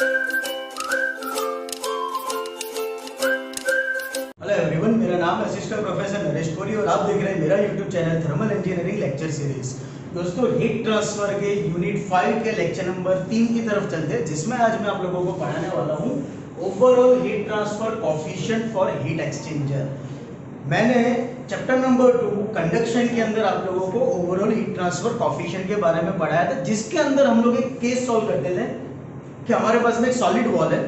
Hello everyone, मेरा नाम assistant professor Naresh कोरी और आप देख रहे हैं मेरा YouTube channel thermal engineering lecture series. दोस्तों, हीट ट्रांसफर के यूनिट 5 के लेक्चर नंबर 3 की तरफ चलते हैं, जिसमें आज मैं आप लोगों को पढ़ाने वाला हूं overall heat transfer coefficient for heat exchanger. मैंने चैप्टर नंबर 2 कंडक्शन के अंदर आप लोगों को ओवरऑल हीट ट्रांसफर कोएफिशिएंट के बारे में पढ़ाया था, जिसके अंदर हम लोग एक केस सॉल्व करते थे कि हमारे पास में एक सॉलिड वॉल है।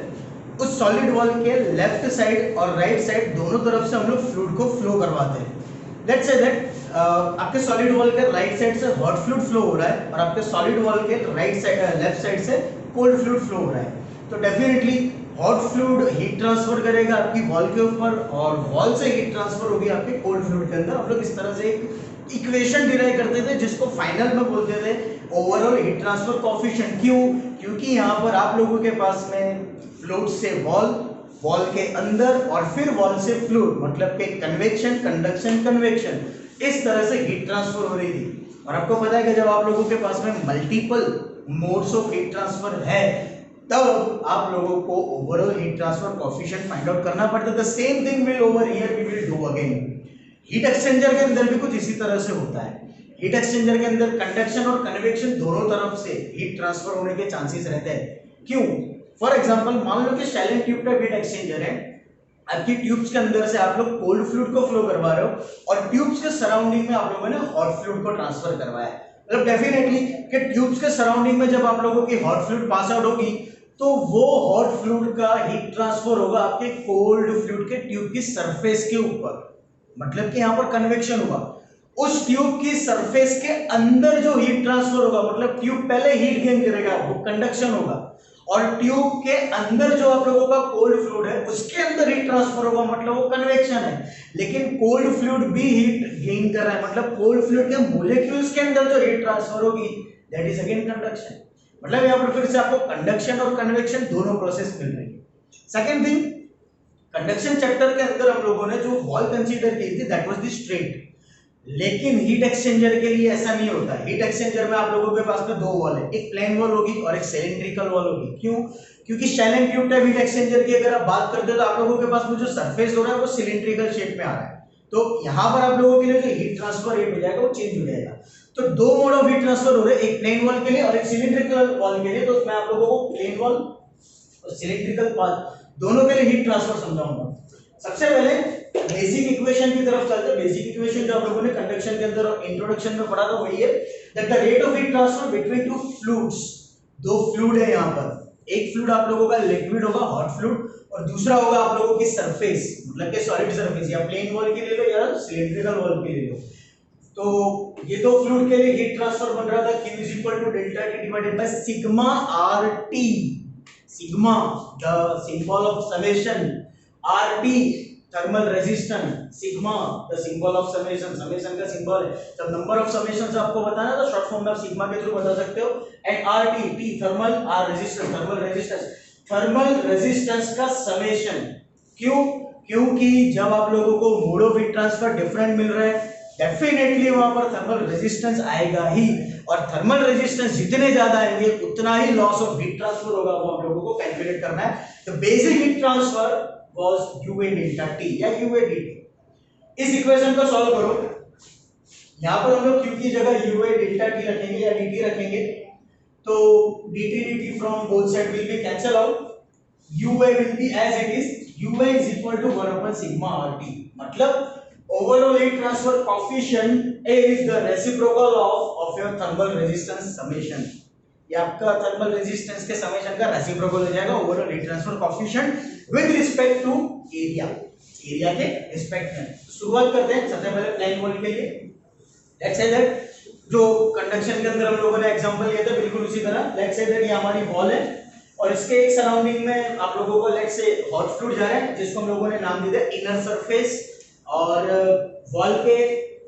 उस सॉलिड वॉल के लेफ्ट साइड और राइट साइड दोनों तरफ से हम लोग फ्लूइड को फ्लो करवाते हैं। लेट्स से दैट आपके सॉलिड वॉल के राइट साइड से हॉट फ्लूइड फ्लो हो रहा है और आपके सॉलिड वॉल के राइट साइड लेफ्ट साइड से कोल्ड फ्लूइड फ्लो हो रहा है। तो definitely hot fluid heat transfer करेगा आपकी वॉल के ऊपर और वॉल से हीट ट्रांसफर होगी आपके कोल्ड फ्लूइड के अंदर। हम लोग इस तरह से एक इक्वेशन डिराइव करते थे जिसको फाइनल में बोलते थे ओवरऑल हीट ट्रांसफर कोएफिशिएंट। क्यों? क्योंकि यहाँ पर आप लोगों के पास में फ्लूइड से वॉल, वॉल के अंदर और फिर वॉल से फ्लूइड, मतलब कि कन्वेक्शन, कंडक्शन, कन्वेक्शन, इस तरह से हीट ट्रांसफर हो रही थी। और आपको पता है कि जब आप लोगों के पास में multiple modes of heat transfer है तब आप लोगों को overall heat transfer coefficient find out करना पड़ता है। The same thing will over here we will do again. Heat exchanger के अंदर भी कुछ इसी तरह से होता है। हीट एक्सचेंजर के अंदर कंडक्शन और कन्वेक्शन दोनों तरफ से हीट ट्रांसफर होने के चांसेस रहते हैं। क्यों? फॉर एग्जांपल, मान लो कि शैलेंट ट्यूब टाइप हीट एक्सचेंजर है। आपकी ट्यूब्स के अंदर से आप लोग कोल्ड फ्लूइड को फ्लो करवा रहे हो और ट्यूब्स के सराउंडिंग में आप लोगों ने हॉट फ्लूइड को ट्रांसफर करवाया है। मतलब डेफिनेटली कि ट्यूब्स के सराउंडिंग में जब आप लोगों की हॉट फ्लूइड पास आउट होगी तो वो हॉट फ्लूइड का हीट ट्रांसफर होगा आपके कोल्ड फ्लूइड के ट्यूब की सरफेस के ऊपर। मतलब कि यहां पर कन्वेक्शन होगा। उस ट्यूब की सरफेस के अंदर जो हीट ट्रांसफर होगा, मतलब ट्यूब पहले हीट गेन करेगा, वो कंडक्शन होगा। और ट्यूब के अंदर जो आप लोगों का कोल्ड फ्लूइड है उसके अंदर हीट ट्रांसफर होगा, मतलब वो कन्वेक्शन है। लेकिन कोल्ड फ्लूइड भी हीट गेन कर रहा है, मतलब कोल्ड फ्लूइड के मॉलिक्यूल्स के अंदर जो हीट ट्रांसफर होगी दैट इज अगेन कंडक्शन। मतलब यहां पर फिर से आपको कंडक्शन और कन्वेक्शन दोनों प्रोसेस मिल रही है। सेकंड थिंग, कंडक्शन चैप्टर के अंदर हम लोगों ने जो वॉल कंसीडर की थी दैट वाज द स्ट्रेट। लेकिन हीट एक्सचेंजर के लिए ऐसा नहीं होता। हीट एक्सचेंजर में आप लोगों के पास में दो वॉल है, एक प्लेन वॉल होगी और एक सिलिंड्रिकल वॉल होगी। क्यों? क्योंकि शैलेंट ट्यूब टाइप हीट एक्सचेंजर की अगर आप बात करते हो तो आप लोगों के पास में जो सरफेस हो रहा है वो सिलिंड्रिकल शेप में आ रहा है। तो यहाँ पर आप लोगों के लिए जो हीट ट्रांसफर रेट हो जाएगा वो चेंज हो जाएगा। तो दो मोड ऑफ हीट ट्रांसफर हो रहे हैं, एक प्लेन वॉल के लिए और एक सिलिंड्रिकल वॉल के लिए। तो मैं आप लोगों को प्लेन वॉल और सिलिंड्रिकल पाथ दोनों के लिए हीट ट्रांसफर समझाऊंगा। सबसे पहले बेसिक इक्वेशन की तरफ चलते हैं। बेसिक इक्वेशन जो आप लोगों ने कंडक्शन के अंदर और इंट्रोडक्शन में पढ़ा था वही है that the rate of heat transfer between two fluids. दो फ्लूइड है यहाँ पर, एक फ्लूइड आप लोगों का लिक्विड होगा हॉट फ्लूइड और दूसरा होगा आप लोगों की सरफेस, मतलब कि सॉलिड सरफेस, या प्लेन वॉल के ले लो या सिलिंड्रिकल वॉल के ले लो। तो ये दो फ्लूइड के लिए हीट ट्रांसफर बन रहा था Q is equal to delta T divided by sigma RT। sigma the symbol of summation, RT thermal resistance, sigma the symbol of summation, summation का सिंबल है। जब नंबर ऑफ समेशंस आपको बताना तो शॉर्ट फॉर्म में आप सिग्मा के through बता सकते हो। And RT, T thermal, R resistance, thermal resistance, thermal resistance का समेशन। क्यों? क्योंकि जब आप लोगों को mode of heat transfer different मिल रहा है डेफिनेटली वहां पर थर्मल रेजिस्टेंस आएगा ही, और थर्मल रेजिस्टेंस जितने ज्यादा आएंगे उतना ही लॉस ऑफ हीट ट्रांसफर होगा। वो आप लोगों को कैलकुलेट करना है। तो basic heat transfer was UA delta T या UA dt। इस इक्वेशन को सॉल्व करो। यहां पर हम लोग Q की जगह UA delta T रखेंगे या dt रखेंगे। तो dt dt from both side will be cancel out, UA will be as it is, UA is equal to 1 upon sigma RT। मतलब overall heat transfer coefficient is the reciprocal of your thermal resistance summation। ये आपका thermal resistance के summation का reciprocal हो जाएगा overall heat transfer coefficient with respect to area, area के respect में। शुरुआत करते हैं सबसे पहले प्लेन वॉल के लिए। लेट्स से दैट जो कंडक्शन के अंदर हम लोगों ने एग्जांपल लिया था बिल्कुल उसी तरह। लेट्स से दैट ये हमारी वॉल है और इसके एक सराउंडिंग में आप लोगों को लेट्स से हॉट फ्लूइड जा रहा है जिसको हम लोगों ने नाम दिया इनर सरफेस, और वॉल के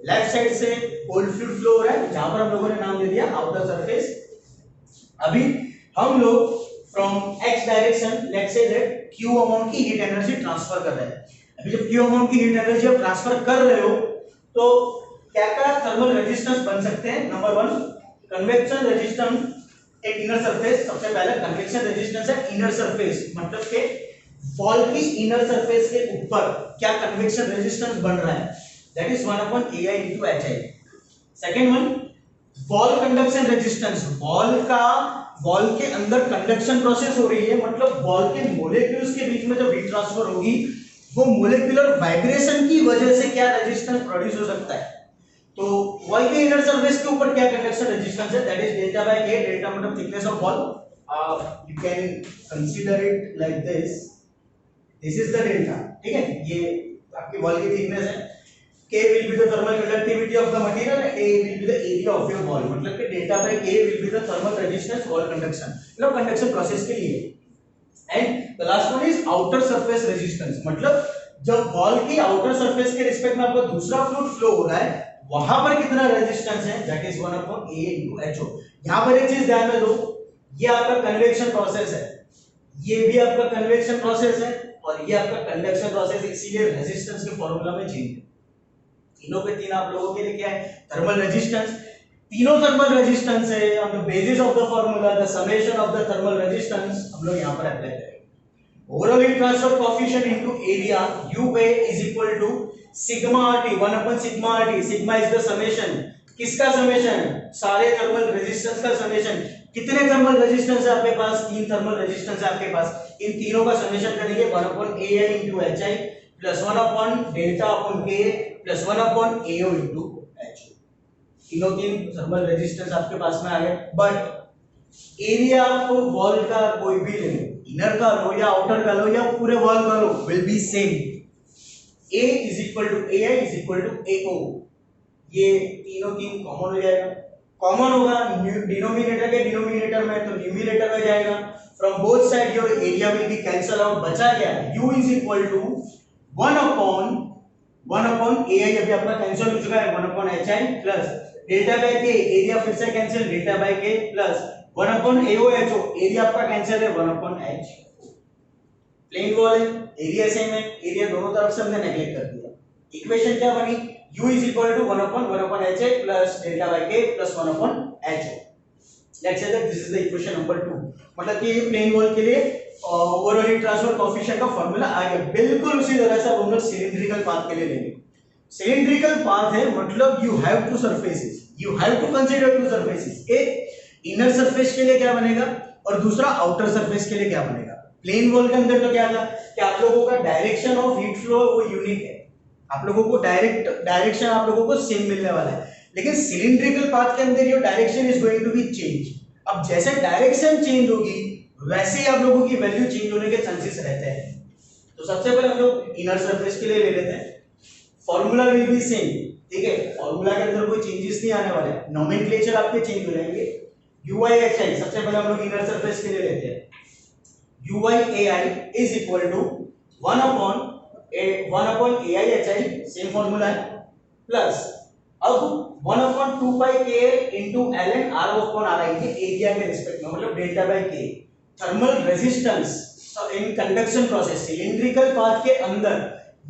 लेफ्ट साइड से कोल्ड फ्लूइड फ्लो हो रहा है जहां पर हम लोगों ने नाम दे दिया आउटर सरफेस। अभी हम लोग from x direction let's say that q amount की हीट एनर्जी ट्रांसफर कर रहे हैं। अभी जब q अमाउंट की हीट एनर्जी आप ट्रांसफर कर रहे हो तो क्या क्या थर्मल रेजिस्टेंस बन सकते हैं? नंबर 1 कन्वेक्शन रेजिस्टेंस एक इनर सरफेस, सबसे पहले कन्वेक्शन रेजिस्टेंस है इनर सरफेस, मतलब के वॉल की इनर सरफेस के ऊपर क्या कन्वेक्शन रेजिस्टेंस बन रहा है, that is 1/ai into hi। Second one wall conduction resistance, wall के अंदर कंडक्शन प्रोसेस हो रही है, मतलब वॉल के मॉलिक्यूल्स के बीच में जब हीट ट्रांसफर होगी वो मॉलिक्यूलर वाइब्रेशन की वजह से क्या रेजिस्टेंस प्रोड्यूस हो सकता है। तो वॉल के इनर सरफेस के ऊपर क्या कंडक्शन रेजिस्टेंस है, दैट इज डेल्टा बाय के, डेल्टा मतलब thickness of wall, you can consider it like this is the delta, ठीक है, ये आपकी वॉल की थिकनेस है, K will be the thermal conductivity of the material and A will be the area of your wall, मतलब कि delta by K will be the thermal resistance wall conduction, मतलब conduction process के लिए। And the last one is outer surface resistance, मतलब जब wall की outer surface के respect में आपका दूसरा फ्लूइड फ्लो हो रहा है वहां पर कितना रेजिस्टेंस है, that is 1/a into ho। यहां पर एक चीज ध्यान में दो, ये आपका कन्वेक्शन प्रोसेस है, ये भी आपका कन्वेक्शन प्रोसेस है और ये आपका कंडक्शन प्रोसेस, इसीलिए रेजिस्टेंस के फार्मूला में चेंज है। तीनों पे तीन आप लोगों के लिए क्या है, थर्मल रेजिस्टेंस, तीनों थर्मल रेजिस्टेंस है, on the basis of the formula the summation of the thermal resistance हम लोग यहां पर अप्लाई करेंगे। Overall heat transfer coefficient into area UA is equal to sigma RT 1/सिग्मा RT, sigma is the summation, किसका summation, सारे thermal resistance का summation. कितने थर्मल रेजिस्टेंस है आपके पास, तीन थर्मल रेजिस्टेंस है आपके पास, इन तीनों का समेशन करेंगे 1/ai into hi plus 1/delta/k plus 1/ao into ho। तीनों तीन थर्मल रेजिस्टेंस आपके पास में आ गए, बट एरिया आपको वॉल का कोई भी ले लो, इनर का लो या आउटर का लो या पूरे वॉल का लो, will be same, A is equal to AI is equal to AO। ये तीनों तीन कॉमन हो जाएगा, कॉमन होगा डिनोमिनेटर के डिनोमिनेटर में तो न्यूमरेटर में जाएगा, from both side your area will be cancel out, बचा क्या, U is equal to 1/ai, अभी आपका कैंसिल हो चुका है 1/hi प्लस डेल्टा बाय के, एरिया फिर से कैंसिल, डेल्टा बाय के प्लस 1/ao, एरिया आपका कैंसिल है 1/h। प्लेन वॉल है, एरिया सेम है, एरिया दोनों तरफ से हमने नेगलेक्ट कर दिया। इक्वेशन क्या बनी, U is equal to 1/1/ha plus delta by k plus 1/ho। Let's say that this is the equation number 2, मतलब कि ये प्लेन वॉल के लिए ओवरऑल हीट ट्रांसफर कोएफिशिएंट का फार्मूला आ गया। बिल्कुल उसी तरह से हम लोग सिलिंड्रिकल पाथ के लिए लेंगे। सिलिंड्रिकल पाथ है मतलब you have two surfaces, you have to consider two surfaces. एक इनर सरफेस के लिए क्या बनेगा और दूसरा आउटर सरफेस के लिए क्या बनेगा। प्लेन वॉल के अंदर तो क्या था कि आप लोगों का डायरेक्शन ऑफ हीट फ्लो वो यूनिक है, आप लोगों को डायरेक्शन आप लोगों को सेम मिलने वाला है, लेकिन सिलिंड्रिकल पाथ के अंदर your direction is going to be change. अब जैसे डायरेक्शन चेंज होगी वैसे ही आप लोगों की वैल्यू चेंज होने के चांसेस रहते हैं। तो सबसे पहले हम लोग इनर सरफेस के लिए ले लेते हैं, फॉर्मूला विल बी सेम, ठीक है, फॉर्मूला के अंदर कोई चेंजेस नहीं आने वाले, नोमेनक्लेचर आपके चेंज हो जाएंगे। UIHI सबसे पहले हम लोग इनर सरफेस के लिए लेते हैं, UIAI is equal to 1/AIHI, same formula है, प्लस अब 1/2 pi k into ln r/ri के एरिया के रिस्पेक्ट में, मतलब delta by k thermal resistance in conduction process cylindrical path के अंदर।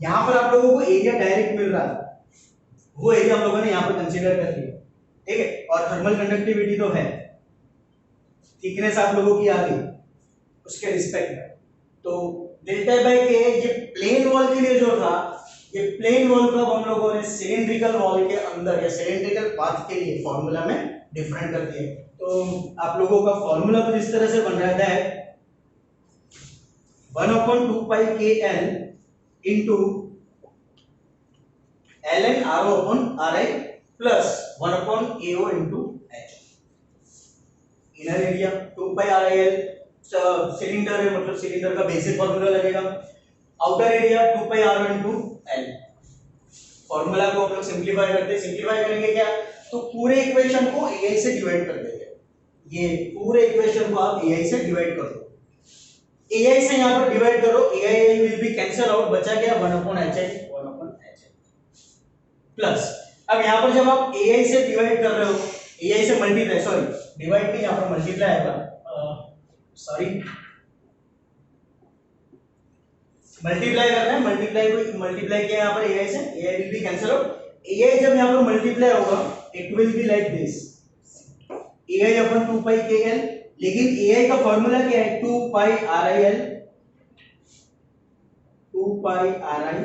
यहां पर आप लोगों को एरिया डायरेक्ट मिल रहा था, वो एरिया हम लोगों ने यहां पर कंसीडर कर लिया, ठीक है, और थर्मल कंडक्टिविटी तो है, थिकनेस आप लोगों की आ गई उसके रिस्पेक्ट में। तो डेल्टा बाय के ये प्लेन वॉल के लिए जो था, ये प्लेन वॉल को हम लोगों ने सिलिंड्रिकल वॉल के अंदर या सिलिंड्रिकल पाथ के लिए फॉर्मूला में डिफरेंट कर दिया। तो आप लोगों का फॉर्मूला कुछ इस तरह से बन रहता है 1/2 pi kl into ln r/ri plus 1/ao into h। Inner area 2 pi ril cylinder है, मतलब सिलेंडर का बेसिक फॉर्मूला लगेगा, outer area 2 pi r into l। Formula को हम लोग सिंपलीफाई करते हैं, सिंपलीफाई करेंगे क्या, तो पूरे इक्वेशन को ai से डिवाइड कर देंगे, ये पूरे इक्वेशन को आप ai से डिवाइड कर दो, ai से यहां पर डिवाइड करो, ai will be cancel out, बचा क्या 1/hi प्लस। अब यहां पर जब आप ai से डिवाइड कर रहे हो, ai से मल्टीप्लाई, सॉरी डिवाइड नहीं, यहां पर मल्टीप्लाई आएगा, सॉरी मल्टीप्लाई करना है, मल्टीप्लाई को मल्टीप्लाई किया यहां पर ai से, ai will be cancel out, ai जब यहां पर मल्टीप्लाई होगा it will be like this, ai upon 2 pi kl लेकिन AI का फॉर्मूला क्या है? 2 पाई RIL, 2 pi RIL,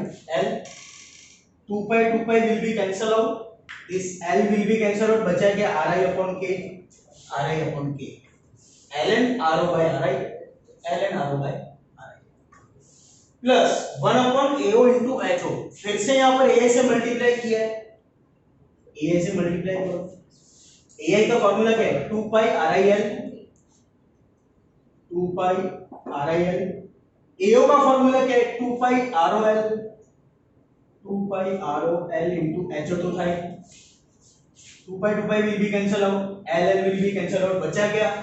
2 pi will be cancel out, this L will be cancel out, बचा क्या? RI upon K, RI upon K, ln RO by RI, ln RO by RI plus 1 upon AO into HO। फिर से यहाँ पर AI से multiply किया है, AI से मल्टीप्लाई करो। AI का फॉर्मूला क्या है? 2 पाई RIL, 2 पाई RIL। AO का फॉर्मूला क्या है? 2 पाई ROL, 2 पाई ROL into HO तो था ही। 2 पाई will be cancel out, LL will be cancel out, बचा क्या?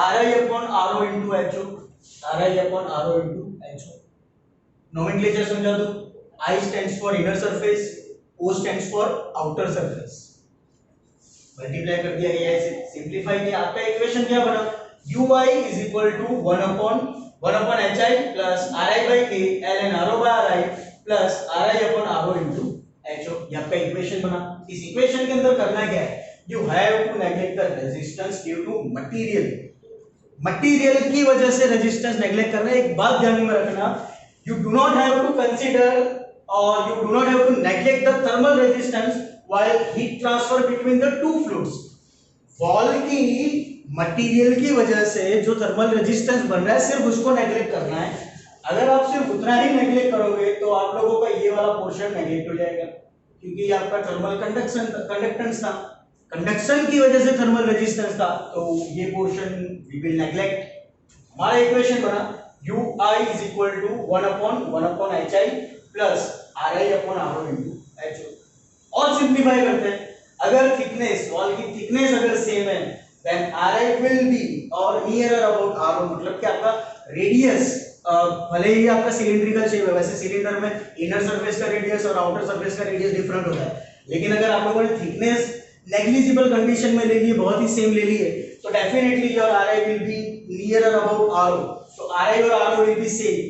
RI upon RO into HO, RI upon RO into HO। Nomenclature समझा दो। I stands for inner surface, O stands for outer surface। Multiply कर दिया गया है, simplify किया, आपका इक्वेशन क्या बना? ui is equal to 1 upon hi plus ri by k ln ro by ri plus ri upon ro into ho। ये आपका इक्वेशन बना। इस इक्वेशन के अंदर करना क्या है? you have to neglect the resistance due to material। Material की वजह से रेजिस्टेंस नेग्लेक्ट करना है। एक बात ध्यान में रखना, you do not have to consider or you do not have to neglect the thermal resistance while heat transfer between the two fluids। Wall की मटेरियल की वजह से जो थर्मल रेजिस्टेंस बन रहा है सिर्फ उसको नेग्लेक्ट करना है। अगर आप सिर्फ उतना ही नेग्लेक्ट करोगे तो आप लोगों का ये वाला पोर्शन नेग्लेक्ट हो जाएगा, क्योंकि ये आपका थर्मल कंडक्टेंस था, कंडक्शन की वजह से थर्मल रेजिस्टेंस था, तो ये पोर्शन वी विल नेग्लेक्ट। हमारा इक्वेशन बना ui is equal to 1 upon hi plus ri upon ro into ho। और सिंपलीफाई करते हैं, अगर थिकनेस, वॉल की थिकनेस अगर सेम है then ri will be or nearer about ro, मतलब कि आपका रेडियस भले ही आपका सिलिंड्रिकल शेप है, वैसे सिलेंडर में इनर सरफेस का रेडियस और आउटर सरफेस का रेडियस डिफरेंट होता है, लेकिन अगर आप लोगों ने थिकनेस नेग्लिजिबल कंडीशन में ले ली है, बहुत ही सेम ले ली है, तो definitely your ri will be nearer about ro, तो ri और ro will be same,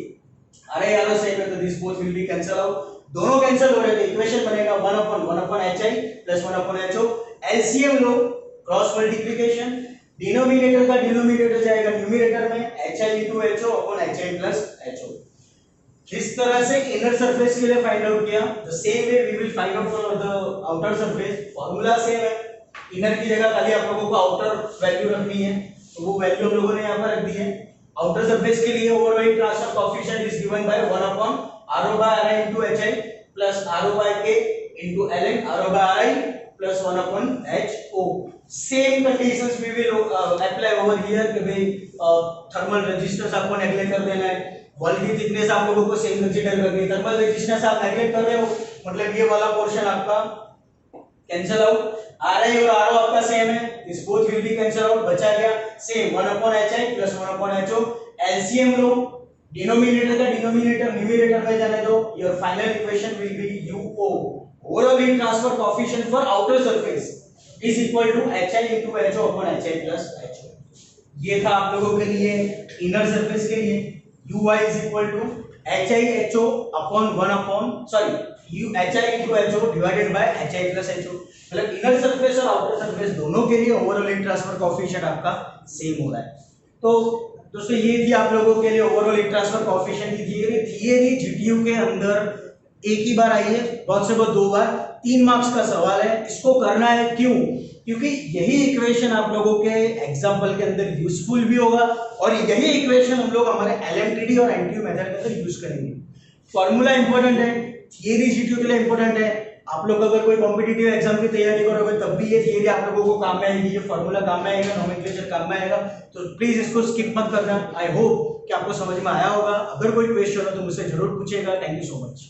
ri ro same है तो this both will B cancel out, दोनों कैंसिल हो रहे हैं तो इक्वेशन बनेगा 1 upon hi plus 1 upon ho। LCM लो, क्रॉस मल्टीप्लिकेशन, डिनोमिनेटर का डिनोमिनेटर जाएगा न्यूमरेटर में, hi into ho upon hi plus ho। इस तरह से इनर सरफेस के लिए फाइंड आउट किया। The same way we will find out for the outer surface, formula same है, इनर की जगह खाली आप लोगों को आउटर वैल्यू रखनी है, तो वो वैल्यू हम लोगों ने यहाँ पर रख दी है। आउटर सरफेस के लिए overall heat transfer coefficient is given by 1 upon ro by ri into hi plus ro by k into ln ro by ri plus 1 upon ho। Same conditions we will apply over here कि भाई thermal resistance आपको neglect कर देना है, wall की thickness आप लोगों को सेम कंसीडर करनी है, थर्मल रेजिस्टेंस आप नेग्लेक्ट कर रहे हो मतलब ये वाला पोर्शन आपका कैंसिल आउट, ri और ro आपका सेम है, this both will be cancel out, बचा क्या? Same 1 upon hi plus 1 upon ho। LCM लो, डिनोमिनेटर का डिनोमिनेटर न्यूमरेटर में जाने दो, your final equation will be UO, overall heat transfer coefficient for outer surface is equal to hi into ho upon hi plus ho। ये था आप लोगों के लिए इनर सरफेस के लिए, ui is equal to hi ho upon 1 upon sorry hi into ho divided by hi plus ho, मतलब inner surface और आउटर सरफेस दोनों के लिए ओवरऑल हीट ट्रांसफर कोएफिशिएंट आपका सेम हो रहा है। तो दोस्तों ये थी आप लोगों के लिए ओवरऑल हीट ट्रांसफर कोएफिशिएंट की थियरी जीटीयू के अंदर एक ही बार आई है, बहुत से बहुत 2 बार, 3 मार्क्स का सवाल है। इसको करना है क्यों? क्योंकि यही इक्वेशन आप लोगों के एग्जाम्पल के अंदर यूजफुल भी होगा और यही इक्वेशन हम लोग हमारे एलएमटीडी और एनटीयू मेथड के अंदर यूज करेंगे। फॉर्मूला इंपॉर्टेंट है, थियरी जीटीयू के लिए इंपॉर्टेंट है। आप लोग अगर कोई कॉम्पिटिटिव एग्जाम की तैयारी करोगे तब भी ये थियरी आप लोगों को काम में आएगी, ये फॉर्मूला काम में आएगा, नोमेनक्लेचर काम में आएगा, तो प्लीज इसको स्किप मत करना। आई होप कि आपको समझ में आया होगा। अगर कोई क्वेश्चन हो तो मुझसे जरूर पूछेगा। Thank you so much.